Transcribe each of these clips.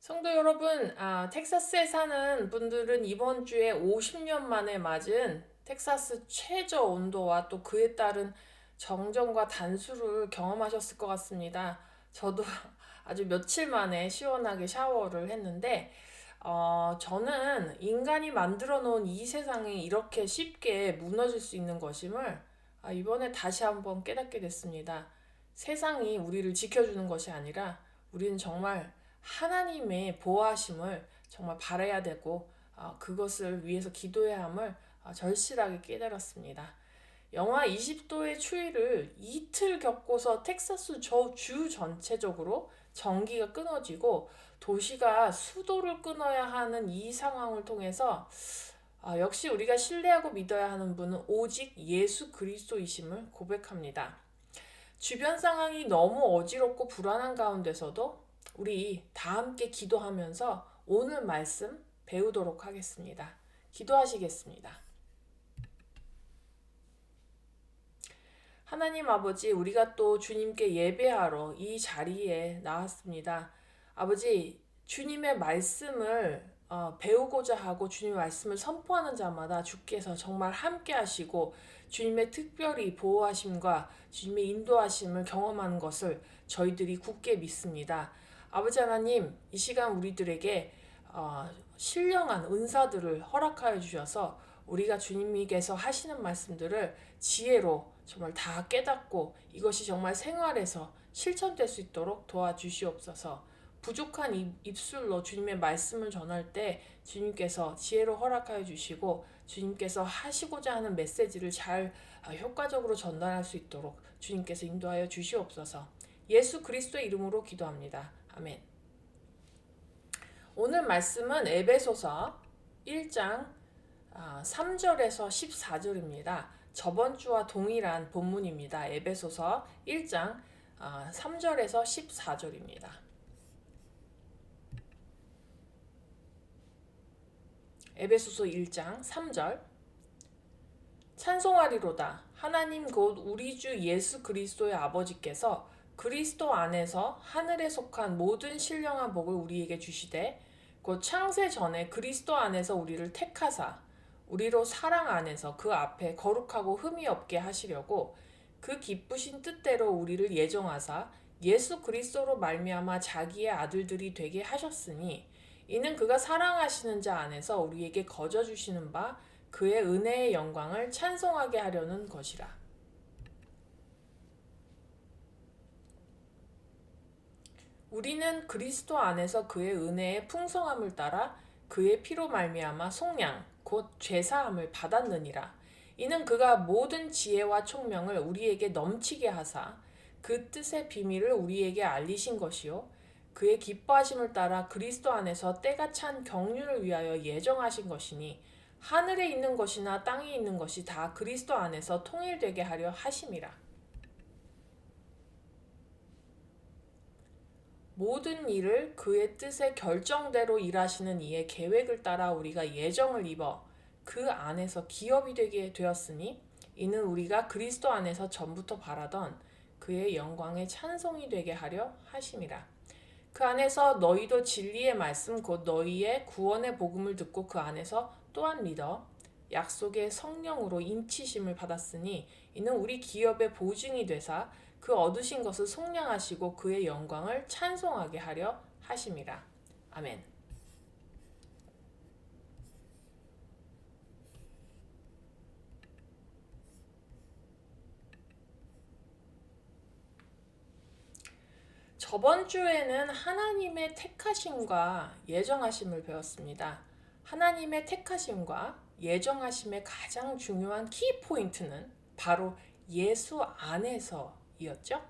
성도 여러분, 텍사스에 사는 분들은 이번 주에 50년 만에 맞은 텍사스 최저 온도와 또 그에 따른 정전과 단수를 경험하셨을 것 같습니다. 저도 아주 며칠 만에 시원하게 샤워를 했는데, 저는 인간이 만들어 놓은 이 세상이 이렇게 쉽게 무너질 수 있는 것임을 이번에 다시 한번 깨닫게 됐습니다. 세상이 우리를 지켜주는 것이 아니라 우리는 정말 하나님의 보호하심을 정말 바라야 되고 그것을 위해서 기도해야 함을 절실하게 깨달았습니다. 영하 20도의 추위를 이틀 겪고서 텍사스 주 전체적으로 전기가 끊어지고 도시가 수도를 끊어야 하는 이 상황을 통해서 역시 우리가 신뢰하고 믿어야 하는 분은 오직 예수 그리스도이심을 고백합니다. 주변 상황이 너무 어지럽고 불안한 가운데서도 우리 다 함께 기도하면서 오늘 말씀 배우도록 하겠습니다. 기도하시겠습니다. 하나님 아버지, 우리가 또 주님께 예배하러 이 자리에 나왔습니다. 아버지, 주님의 말씀을 배우고자 하고 주님의 말씀을 선포하는 자마다 주께서 정말 함께 하시고 주님의 특별히 보호하심과 주님의 인도하심을 경험하는 것을 저희들이 굳게 믿습니다. 아버지 하나님, 이 시간 우리들에게 신령한 은사들을 허락하여 주셔서 우리가 주님께서 하시는 말씀들을 지혜로 정말 다 깨닫고 이것이 정말 생활에서 실천될 수 있도록 도와주시옵소서. 부족한 입술로 주님의 말씀을 전할 때 주님께서 지혜로 허락하여 주시고 주님께서 하시고자 하는 메시지를 잘 효과적으로 전달할 수 있도록 주님께서 인도하여 주시옵소서. 예수 그리스도의 이름으로 기도합니다. 아멘. 오늘 말씀은 에베소서 1장 3절에서 14절입니다. 저번 주와 동일한 본문입니다. 에베소서 1장 3절에서 14절입니다. 에베소서 1장 3절 찬송하리로다. 하나님 곧 우리 주 예수 그리스도의 아버지께서 그리스도 안에서 하늘에 속한 모든 신령한 복을 우리에게 주시되 곧 창세 전에 그리스도 안에서 우리를 택하사 우리로 사랑 안에서 그 앞에 거룩하고 흠이 없게 하시려고 그 기쁘신 뜻대로 우리를 예정하사 예수 그리스도로 말미암아 자기의 아들들이 되게 하셨으니 이는 그가 사랑하시는 자 안에서 우리에게 거저 주시는 바 그의 은혜의 영광을 찬송하게 하려는 것이라. 우리는 그리스도 안에서 그의 은혜의 풍성함을 따라 그의 피로 말미암아 속량 곧 죄사함을 받았느니라. 이는 그가 모든 지혜와 총명을 우리에게 넘치게 하사 그 뜻의 비밀을 우리에게 알리신 것이요 그의 기뻐하심을 따라 그리스도 안에서 때가 찬 경륜을 위하여 예정하신 것이니 하늘에 있는 것이나 땅에 있는 것이 다 그리스도 안에서 통일되게 하려 하심이라. 모든 일을 그의 뜻의 결정대로 일하시는 이의 계획을 따라 우리가 예정을 입어 그 안에서 기업이 되게 되었으니 이는 우리가 그리스도 안에서 전부터 바라던 그의 영광의 찬송이 되게 하려 하심이라. 그 안에서 너희도 진리의 말씀 곧 너희의 구원의 복음을 듣고 그 안에서 또한 믿어 약속의 성령으로 인치심을 받았으니 이는 우리 기업의 보증이 되사 그 얻으신 것을 속량하시고 그의 영광을 찬송하게 하려 하심이라. 아멘. 저번 주에는 하나님의 택하심과 예정하심을 배웠습니다. 하나님의 택하심과 예정하심의 가장 중요한 키포인트는 바로 예수 안에서이었죠.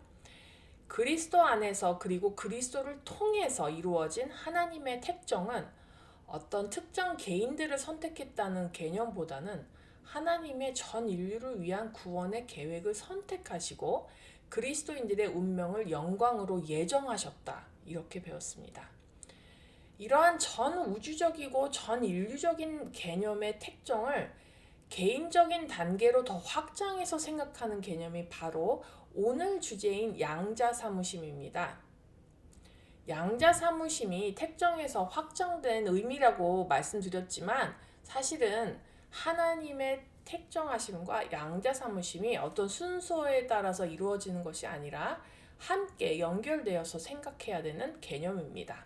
그리스도 안에서 그리고 그리스도를 통해서 이루어진 하나님의 택정은 어떤 특정 개인들을 선택했다는 개념보다는 하나님의 전 인류를 위한 구원의 계획을 선택하시고 그리스도인들의 운명을 영광으로 예정하셨다. 이렇게 배웠습니다. 이러한 전 우주적이고 전 인류적인 개념의 택정을 개인적인 단계로 더 확장해서 생각하는 개념이 바로 오늘 주제인 양자 사무심입니다. 양자 사무심이 택정에서 확정된 의미라고 말씀드렸지만 사실은 하나님의 택정하심과 양자 사무심이 어떤 순서에 따라서 이루어지는 것이 아니라 함께 연결되어서 생각해야 되는 개념입니다.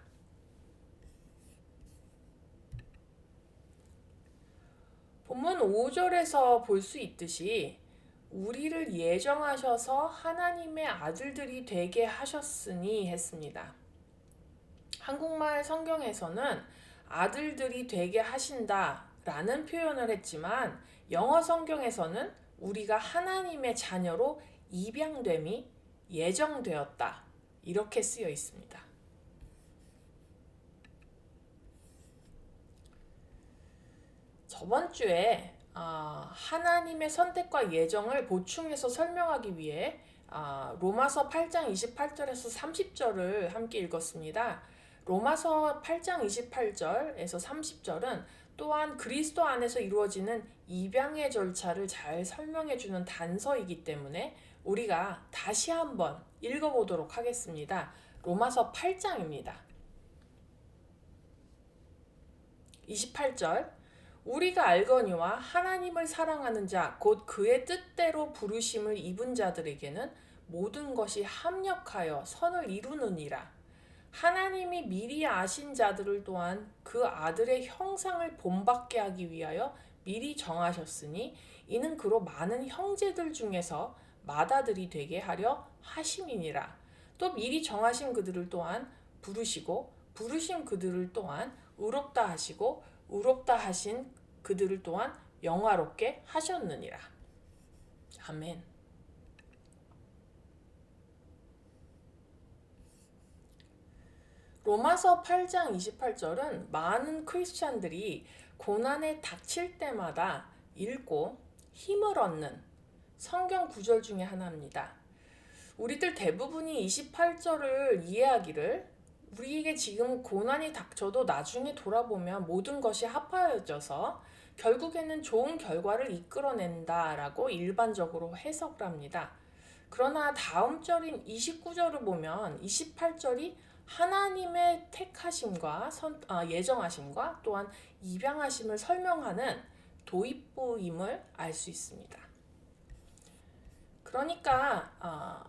본문 5절에서 볼 수 있듯이 우리를 예정하셔서 하나님의 아들들이 되게 하셨으니 했습니다. 한국말 성경에서는 아들들이 되게 하신다 라는 표현을 했지만 영어 성경에서는 우리가 하나님의 자녀로 입양됨이 예정되었다 이렇게 쓰여 있습니다. 저번 주에 하나님의 선택과 예정을 보충해서 설명하기 위해 로마서 8장 28절에서 30절을 함께 읽었습니다. 로마서 8장 28절에서 30절은 또한 그리스도 안에서 이루어지는 입양의 절차를 잘 설명해주는 단서이기 때문에 우리가 다시 한번 읽어보도록 하겠습니다. 로마서 8장입니다. 28절 우리가 알거니와 하나님을 사랑하는 자 곧 그의 뜻대로 부르심을 입은 자들에게는 모든 것이 합력하여 선을 이루느니라. 하나님이 미리 아신 자들을 또한 그 아들의 형상을 본받게 하기 위하여 미리 정하셨으니 이는 그로 많은 형제들 중에서 맏아들이 되게 하려 하심이니라. 또 미리 정하신 그들을 또한 부르시고 부르신 그들을 또한 의롭다 하시고 의롭다 하신 그들을 또한 영화롭게 하셨느니라. 아멘. 로마서 8장 28절은 많은 크리스찬들이 고난에 닥칠 때마다 읽고 힘을 얻는 성경 구절 중에 하나입니다. 우리들 대부분이 28절을 이해하기를 우리에게 지금 고난이 닥쳐도 나중에 돌아보면 모든 것이 합하여져서 결국에는 좋은 결과를 이끌어낸다라고 일반적으로 해석을 합니다. 그러나 다음 절인 29절을 보면 28절이 하나님의 택하심과 예정하심과 또한 입양하심을 설명하는 도입부임을 알 수 있습니다. 그러니까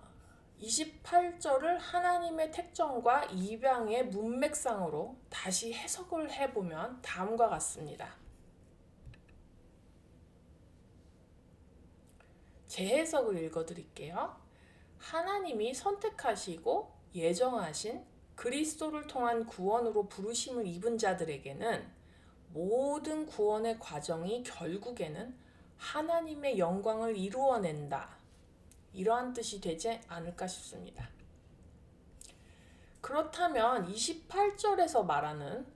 28절을 하나님의 택정과 입양의 문맥상으로 다시 해석을 해보면 다음과 같습니다. 제 해석을 읽어드릴게요. 하나님이 선택하시고 예정하신 그리스도를 통한 구원으로 부르심을 입은 자들에게는 모든 구원의 과정이 결국에는 하나님의 영광을 이루어낸다. 이러한 뜻이 되지 않을까 싶습니다. 그렇다면 28절에서 말하는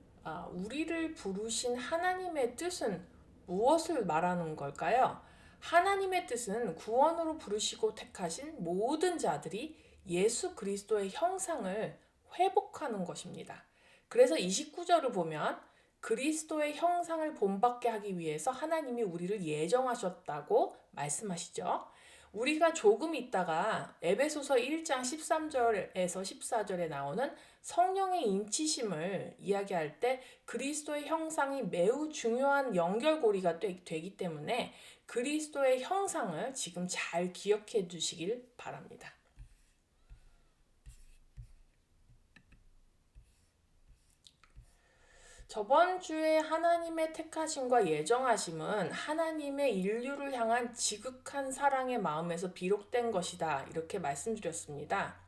우리를 부르신 하나님의 뜻은 무엇을 말하는 걸까요? 하나님의 뜻은 구원으로 부르시고 택하신 모든 자들이 예수 그리스도의 형상을 회복하는 것입니다. 그래서 29절을 보면 그리스도의 형상을 본받게 하기 위해서 하나님이 우리를 예정하셨다고 말씀하시죠. 우리가 조금 있다가 에베소서 1장 13절에서 14절에 나오는 성령의 인치심을 이야기할 때 그리스도의 형상이 매우 중요한 연결고리가 되기 때문에 그리스도의 형상을 지금 잘 기억해 두시길 바랍니다. 저번 주에 하나님의 택하심과 예정하심은 하나님의 인류를 향한 지극한 사랑의 마음에서 비롯된 것이다. 이렇게 말씀드렸습니다.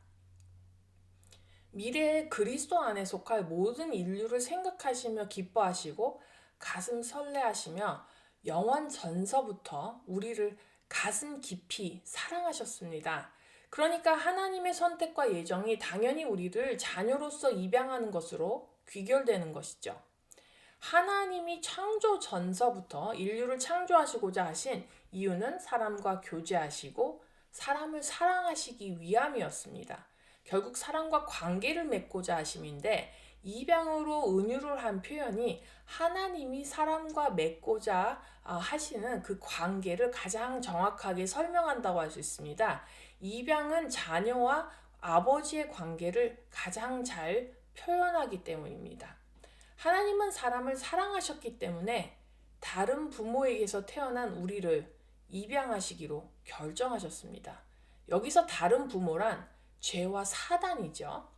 미래에 그리스도 안에 속할 모든 인류를 생각하시며 기뻐하시고 가슴 설레하시며 영원 전서부터 우리를 가슴 깊이 사랑하셨습니다. 그러니까 하나님의 선택과 예정이 당연히 우리를 자녀로서 입양하는 것으로 귀결되는 것이죠. 하나님이 창조 전서부터 인류를 창조하시고자 하신 이유는 사람과 교제하시고 사람을 사랑하시기 위함이었습니다. 결국 사람과 관계를 맺고자 하심인데 입양으로 은유를 한 표현이 하나님이 사람과 맺고자 하시는 그 관계를 가장 정확하게 설명한다고 할 수 있습니다. 입양은 자녀와 아버지의 관계를 가장 잘 표현하기 때문입니다. 하나님은 사람을 사랑하셨기 때문에 다른 부모에게서 태어난 우리를 입양하시기로 결정하셨습니다. 여기서 다른 부모란 죄와 사단이죠.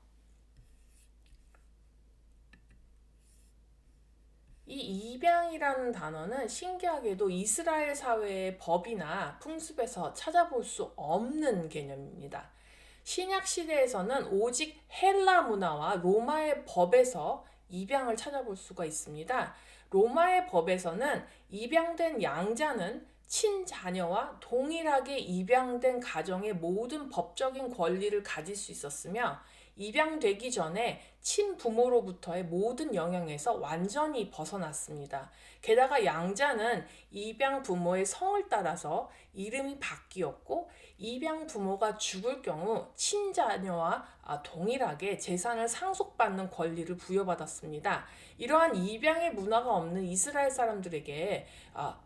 이 입양이라는 단어는 신기하게도 이스라엘 사회의 법이나 풍습에서 찾아볼 수 없는 개념입니다. 신약 시대에서는 오직 헬라 문화와 로마의 법에서 입양을 찾아볼 수가 있습니다. 로마의 법에서는 입양된 양자는 친자녀와 동일하게 입양된 가정의 모든 법적인 권리를 가질 수 있었으며 입양되기 전에 친부모로부터의 모든 영향에서 완전히 벗어났습니다. 게다가 양자는 입양 부모의 성을 따라서 이름이 바뀌었고 입양 부모가 죽을 경우 친자녀와 동일하게 재산을 상속받는 권리를 부여받았습니다. 이러한 입양의 문화가 없는 이스라엘 사람들에게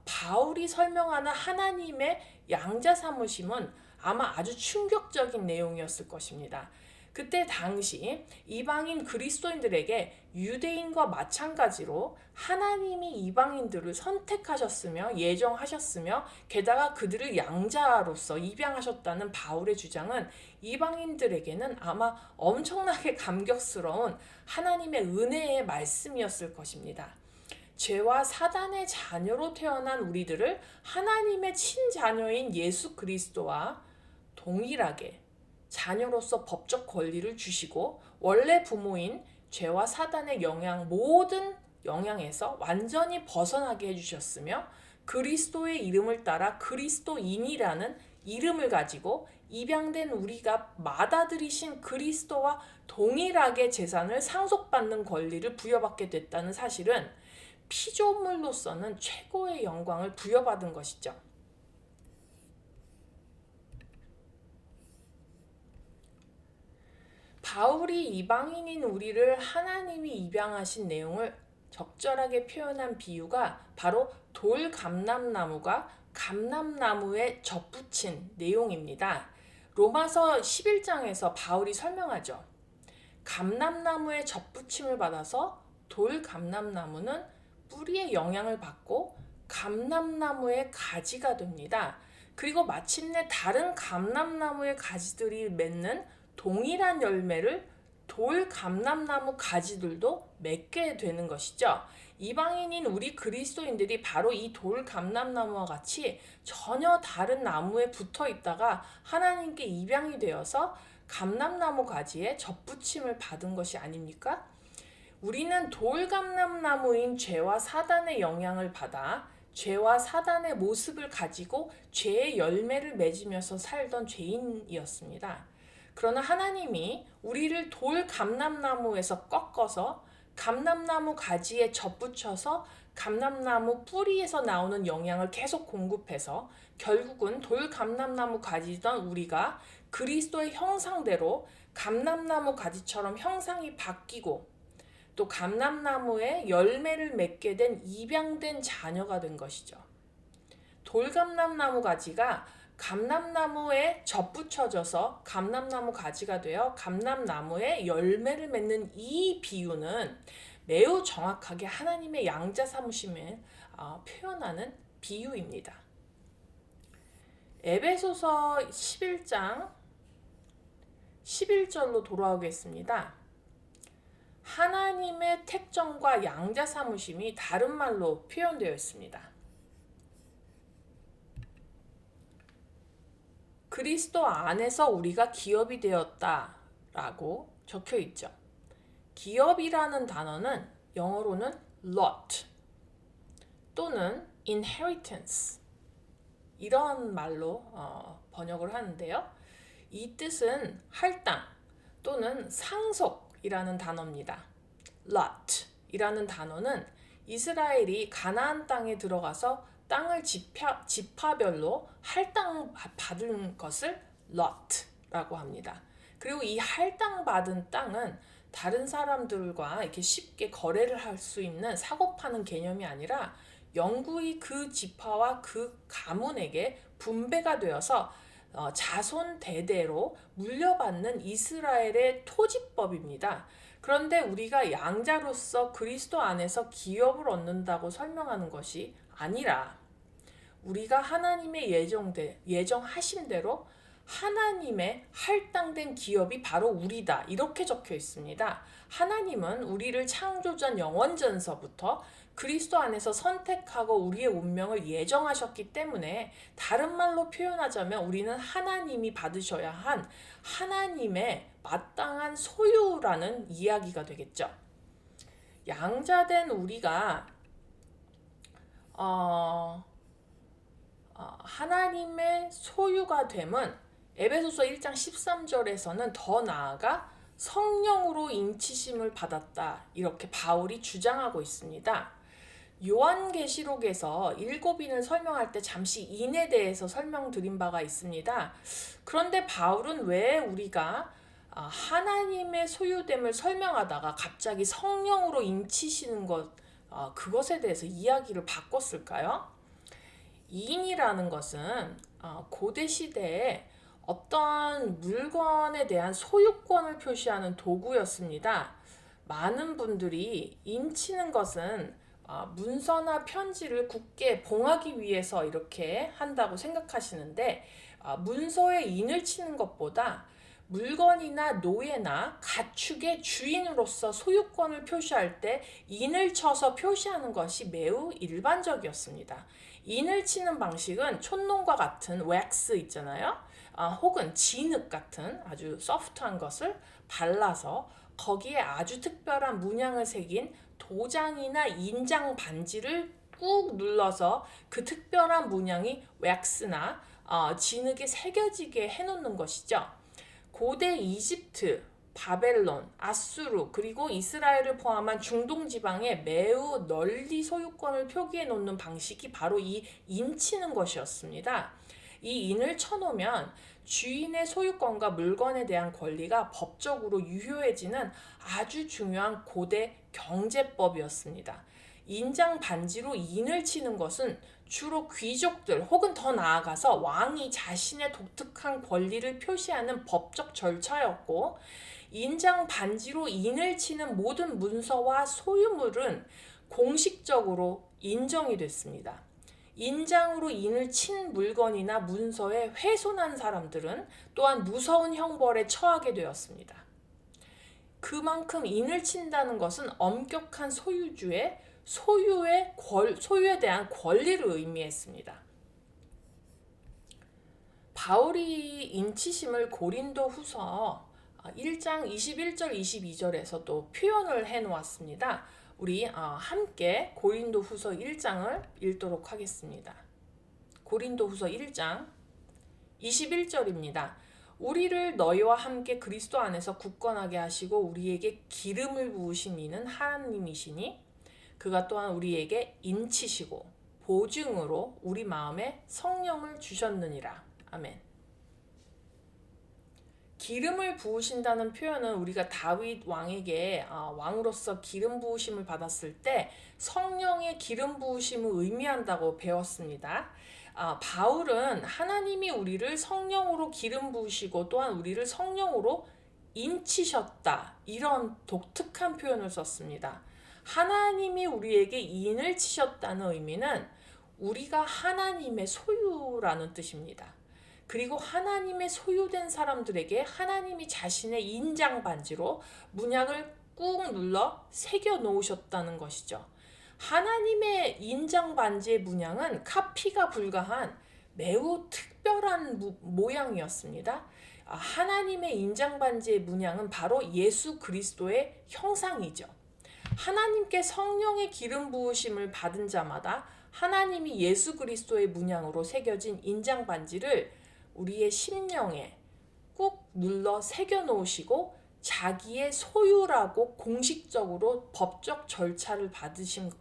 바울이 설명하는 하나님의 양자 삼으심은 아마 아주 충격적인 내용이었을 것입니다. 그때 당시 이방인 그리스도인들에게 유대인과 마찬가지로 하나님이 이방인들을 선택하셨으며 예정하셨으며 게다가 그들을 양자로서 입양하셨다는 바울의 주장은 이방인들에게는 아마 엄청나게 감격스러운 하나님의 은혜의 말씀이었을 것입니다. 죄와 사단의 자녀로 태어난 우리들을 하나님의 친자녀인 예수 그리스도와 동일하게 자녀로서 법적 권리를 주시고 원래 부모인 죄와 사단의 모든 영향에서 완전히 벗어나게 해주셨으며 그리스도의 이름을 따라 그리스도인이라는 이름을 가지고 입양된 우리가 맏아들이신 그리스도와 동일하게 재산을 상속받는 권리를 부여받게 됐다는 사실은 피조물로서는 최고의 영광을 부여받은 것이죠. 바울이 이방인인 우리를 하나님이 입양하신 내용을 적절하게 표현한 비유가 바로 돌감람나무가 감람나무에 접붙인 내용입니다. 로마서 11장에서 바울이 설명하죠. 감람나무에 접붙임을 받아서 돌감람나무는 뿌리의 영향을 받고 감람나무의 가지가 됩니다. 그리고 마침내 다른 감람나무의 가지들이 맺는 동일한 열매를 돌감람나무 가지들도 맺게 되는 것이죠. 이방인인 우리 그리스도인들이 바로 이 돌감람나무와 같이 전혀 다른 나무에 붙어 있다가 하나님께 입양이 되어서 감람나무 가지에 접붙임을 받은 것이 아닙니까? 우리는 돌감람나무인 죄와 사단의 영향을 받아 죄와 사단의 모습을 가지고 죄의 열매를 맺으면서 살던 죄인이었습니다. 그러나 하나님이 우리를 돌감람나무에서 꺾어서 감람나무 가지에 접붙여서 감람나무 뿌리에서 나오는 영양을 계속 공급해서 결국은 돌감람나무 가지던 우리가 그리스도의 형상대로 감람나무 가지처럼 형상이 바뀌고 또 감람나무에 열매를 맺게 된 입양된 자녀가 된 것이죠. 돌감람나무 가지가 감람나무에 접붙여져서 감람나무 가지가 되어 감람나무에 열매를 맺는 이 비유는 매우 정확하게 하나님의 양자 삼으심을 표현하는 비유입니다. 에베소서 11장 11절로 돌아오겠습니다. 하나님의 택정과 양자 삼으심이 다른 말로 표현되어 있습니다. 그리스도 안에서 우리가 기업이 되었다라고 적혀 있죠. 기업이라는 단어는 영어로는 lot 또는 inheritance 이런 말로 번역을 하는데요. 이 뜻은 할당 또는 상속이라는 단어입니다. lot 이라는 단어는 이스라엘이 가나안 땅에 들어가서 땅을 지파별로 할당받은 것을 lot라고 합니다. 그리고 이 할당받은 땅은 다른 사람들과 이렇게 쉽게 거래를 할 수 있는 사고 파는 개념이 아니라 영구히 그 지파와 그 가문에게 분배가 되어서 자손 대대로 물려받는 이스라엘의 토지법입니다. 그런데 우리가 양자로서 그리스도 안에서 기업을 얻는다고 설명하는 것이 아니라 우리가 하나님의 예정하신 대로 하나님의 할당된 기업이 바로 우리다. 이렇게 적혀 있습니다. 하나님은 우리를 창조전 영원전서부터 그리스도 안에서 선택하고 우리의 운명을 예정하셨기 때문에 다른 말로 표현하자면 우리는 하나님이 받으셔야 한 하나님의 마땅한 소유라는 이야기가 되겠죠. 양자된 우리가 하나님의 소유가 됨은 에베소서 1장 13절에서는 더 나아가 성령으로 인치심을 받았다. 이렇게 바울이 주장하고 있습니다. 요한계시록에서 7인을 설명할 때 잠시 인에 대해서 설명드린 바가 있습니다. 그런데 바울은 왜 우리가 하나님의 소유됨을 설명하다가 갑자기 성령으로 인치시는 그것에 대해서 이야기를 바꿨을까요? 이인이라는 것은 고대 시대에 어떤 물건에 대한 소유권을 표시하는 도구였습니다. 많은 분들이 인치는 것은 문서나 편지를 굳게 봉하기 위해서 이렇게 한다고 생각하시는데 문서에 인을 치는 것보다 물건이나 노예나 가축의 주인으로서 소유권을 표시할 때 인을 쳐서 표시하는 것이 매우 일반적이었습니다. 인을 치는 방식은 촛농과 같은 왁스 있잖아요. 혹은 진흙 같은 아주 소프트한 것을 발라서 거기에 아주 특별한 문양을 새긴 도장이나 인장 반지를 꾹 눌러서 그 특별한 문양이 왁스나 진흙에 새겨지게 해놓는 것이죠. 고대 이집트, 바벨론, 아수르 그리고 이스라엘을 포함한 중동 지방에 매우 널리 소유권을 표기해 놓는 방식이 바로 이 인치는 것이었습니다. 이 인을 쳐놓으면 주인의 소유권과 물건에 대한 권리가 법적으로 유효해지는 아주 중요한 고대 경제법이었습니다. 인장 반지로 인을 치는 것은 주로 귀족들 혹은 더 나아가서 왕이 자신의 독특한 권리를 표시하는 법적 절차였고, 인장 반지로 인을 치는 모든 문서와 소유물은 공식적으로 인정이 됐습니다. 인장으로 인을 친 물건이나 문서에 훼손한 사람들은 또한 무서운 형벌에 처하게 되었습니다. 그만큼 인을 친다는 것은 엄격한 소유에 대한 권리를 의미했습니다. 바울이 인치심을 고린도 후서 1장 21절 22절에서 또 표현을 해놓았습니다. 우리 함께 고린도 후서 1장을 읽도록 하겠습니다. 고린도 후서 1장 21절입니다. 우리를 너희와 함께 그리스도 안에서 굳건하게 하시고 우리에게 기름을 부으신 이는 하나님이시니 그가 또한 우리에게 인치시고 보증으로 우리 마음에 성령을 주셨느니라. 아멘. 기름을 부으신다는 표현은 우리가 다윗 왕에게 왕으로서 기름 부으심을 받았을 때 성령의 기름 부으심을 의미한다고 배웠습니다. 바울은 하나님이 우리를 성령으로 기름 부으시고 또한 우리를 성령으로 인치셨다, 이런 독특한 표현을 썼습니다. 하나님이 우리에게 인을 치셨다는 의미는 우리가 하나님의 소유라는 뜻입니다. 그리고 하나님의 소유된 사람들에게 하나님이 자신의 인장 반지로 문양을 꾹 눌러 새겨 놓으셨다는 것이죠. 하나님의 인장 반지의 문양은 카피가 불가한 매우 특별한 모양이었습니다. 하나님의 인장 반지의 문양은 바로 예수 그리스도의 형상이죠. 하나님께 성령의 기름 부으심을 받은 자마다 하나님이 예수 그리스도의 문양으로 새겨진 인장 반지를 우리의 심령에 꾹 눌러 새겨 놓으시고 자기의 소유라고 공식적으로 법적 절차를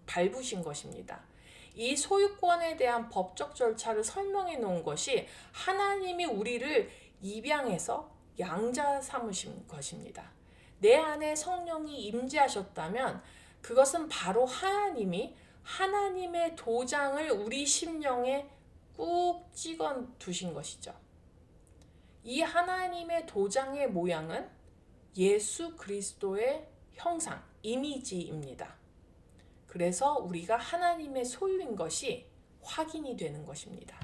밟으신 것입니다. 이 소유권에 대한 법적 절차를 설명해 놓은 것이 하나님이 우리를 입양해서 양자 삼으신 것입니다. 내 안에 성령이 임재하셨다면 그것은 바로 하나님이 하나님의 도장을 우리 심령에 꾹 찍어 두신 것이죠. 이 하나님의 도장의 모양은 예수 그리스도의 형상, 이미지입니다. 그래서 우리가 하나님의 소유인 것이 확인이 되는 것입니다.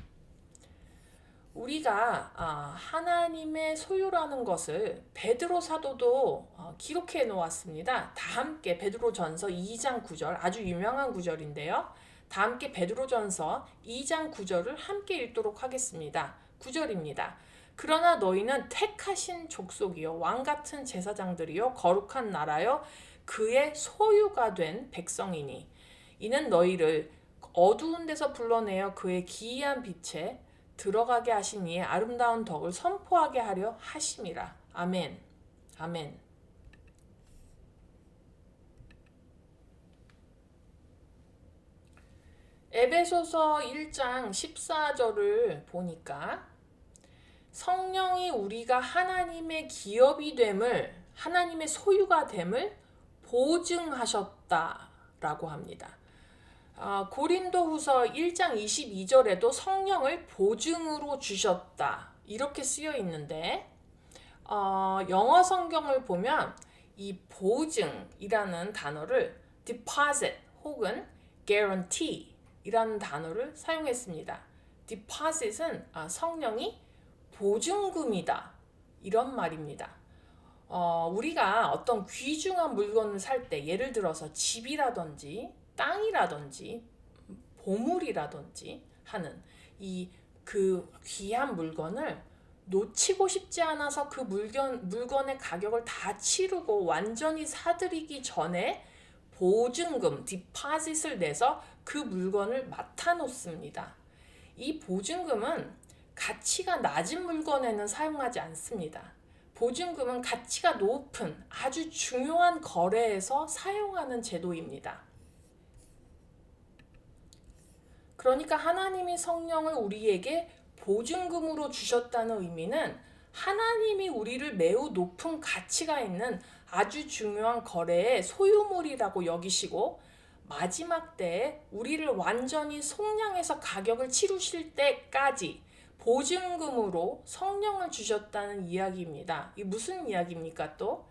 우리가 하나님의 소유라는 것을 베드로 사도도 기록해 놓았습니다. 다 함께 베드로전서 2장 9절, 아주 유명한 구절인데요. 다 함께 베드로전서 2장 9절을 함께 읽도록 하겠습니다. 9절입니다. 그러나 너희는 택하신 족속이요 왕같은 제사장들이요 거룩한 나라요 그의 소유가 된 백성이니 이는 너희를 어두운 데서 불러내어 그의 기이한 빛에 들어가게 하신 이의 아름다운 덕을 선포하게 하려 하심이라. 아멘. 아멘. 에베소서 1장 14절을 보니까 성령이 우리가 하나님의 기업이 됨을, 하나님의 소유가 됨을 보증하셨다라고 합니다. 고린도후서 1장 22절에도 성령을 보증으로 주셨다 이렇게 쓰여 있는데 영어 성경을 보면 이 보증이라는 단어를 deposit 혹은 guarantee 이라는 단어를 사용했습니다. deposit은 성령이 보증금이다 이런 말입니다. 우리가 어떤 귀중한 물건을 살 때 예를 들어서 집이라든지 땅이라든지 보물이라든지 하는 그 귀한 물건을 놓치고 싶지 않아서 그 물건의 가격을 다 치르고 완전히 사들이기 전에 보증금, 디파짓을 내서 그 물건을 맡아 놓습니다. 이 보증금은 가치가 낮은 물건에는 사용하지 않습니다. 보증금은 가치가 높은 아주 중요한 거래에서 사용하는 제도입니다. 그러니까 하나님이 성령을 우리에게 보증금으로 주셨다는 의미는 하나님이 우리를 매우 높은 가치가 있는 아주 중요한 거래의 소유물이라고 여기시고 마지막 때에 우리를 완전히 속량해서 가격을 치르실 때까지 보증금으로 성령을 주셨다는 이야기입니다. 이게 무슨 이야기입니까? 또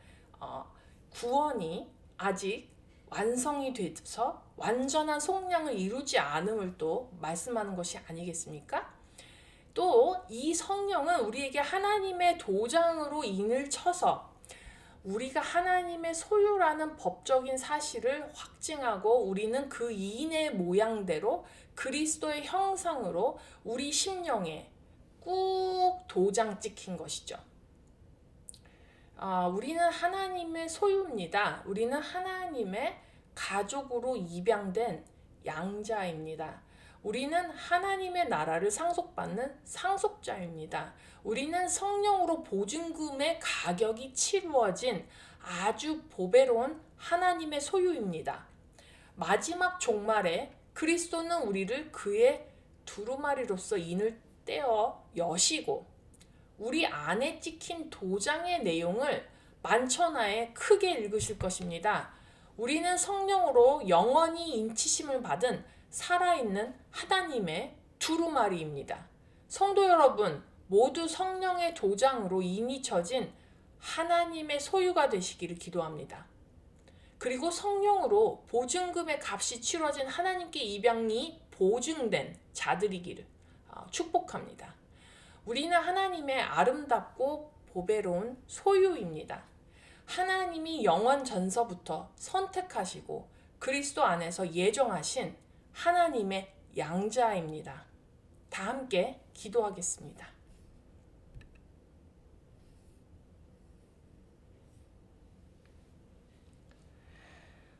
구원이 아직 완성이 돼서 완전한 속량을 이루지 않음을 또 말씀하는 것이 아니겠습니까? 또 이 성령은 우리에게 하나님의 도장으로 인을 쳐서 우리가 하나님의 소유라는 법적인 사실을 확증하고 우리는 그 이인의 모양대로 그리스도의 형상으로 우리 심령에 꾹 도장 찍힌 것이죠. 우리는 하나님의 소유입니다. 우리는 하나님의 가족으로 입양된 양자입니다. 우리는 하나님의 나라를 상속받는 상속자입니다. 우리는 성령으로 보증금의 가격이 치루어진 아주 보배로운 하나님의 소유입니다. 마지막 종말에 그리스도는 우리를 그의 두루마리로서 인을 떼어 여시고 우리 안에 찍힌 도장의 내용을 만천하에 크게 읽으실 것입니다. 우리는 성령으로 영원히 인치심을 받은 살아있는 하나님의 두루마리입니다. 성도 여러분, 모두 성령의 도장으로 인이 쳐진 하나님의 소유가 되시기를 기도합니다. 그리고 성령으로 보증금의 값이 치러진 하나님께 입양이 보증된 자들이기를 축복합니다. 우리는 하나님의 아름답고 보배로운 소유입니다. 하나님이 영원 전서부터 선택하시고 그리스도 안에서 예정하신 하나님의 양자입니다. 다 함께 기도하겠습니다.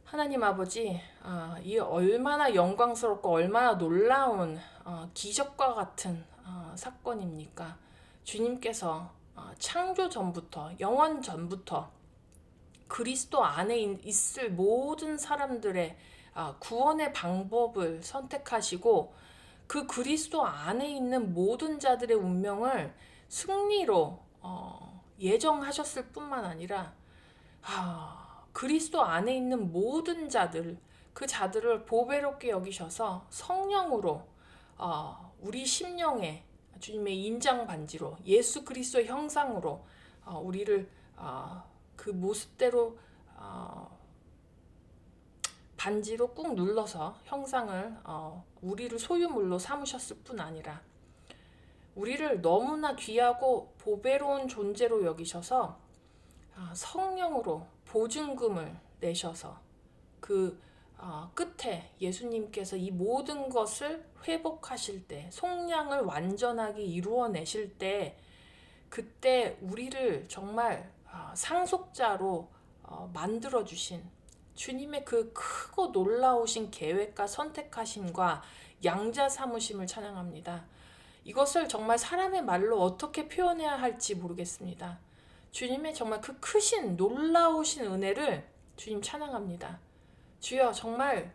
하나님 아버지, 이 얼마나 영광스럽고 얼마나 놀라운 기적과 같은 사건입니까? 주님께서 창조 전부터, 영원 전부터 그리스도 안에 있을 모든 사람들의 구원의 방법을 선택하시고 그 그리스도 안에 있는 모든 자들의 운명을 승리로 예정하셨을 뿐만 아니라 그리스도 안에 있는 모든 자들, 그 자들을 보배롭게 여기셔서 성령으로 우리 심령에 주님의 인장 반지로 예수 그리스도의 형상으로 우리를 그 모습대로 반지로 꾹 눌러서 형상을 우리를 소유물로 삼으셨을 뿐 아니라 우리를 너무나 귀하고 보배로운 존재로 여기셔서 성령으로 보증금을 내셔서 그 끝에 예수님께서 이 모든 것을 회복하실 때, 속량을 완전하게 이루어내실 때, 그때 우리를 정말 상속자로 만들어주신 주님의 그 크고 놀라우신 계획과 선택하심과 양자 삼으심을 찬양합니다. 이것을 정말 사람의 말로 어떻게 표현해야 할지 모르겠습니다. 주님의 정말 그 크신 놀라우신 은혜를 주님 찬양합니다. 주여, 정말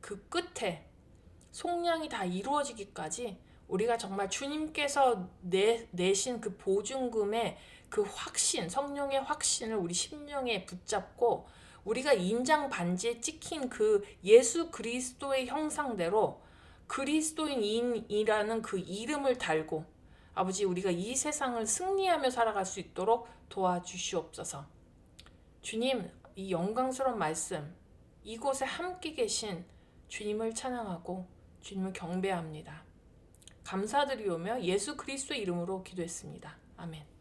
그 끝에 속량이 다 이루어지기까지 우리가 정말 주님께서 내신 그 보증금의 그 확신, 성령의 확신을 우리 심령에 붙잡고 우리가 인장 반지에 찍힌 그 예수 그리스도의 형상대로 그리스도인이라는 그 이름을 달고 아버지, 우리가 이 세상을 승리하며 살아갈 수 있도록 도와주시옵소서. 주님, 이 영광스러운 말씀, 이곳에 함께 계신 주님을 찬양하고 주님을 경배합니다. 감사드리오며 예수 그리스도의 이름으로 기도했습니다. 아멘.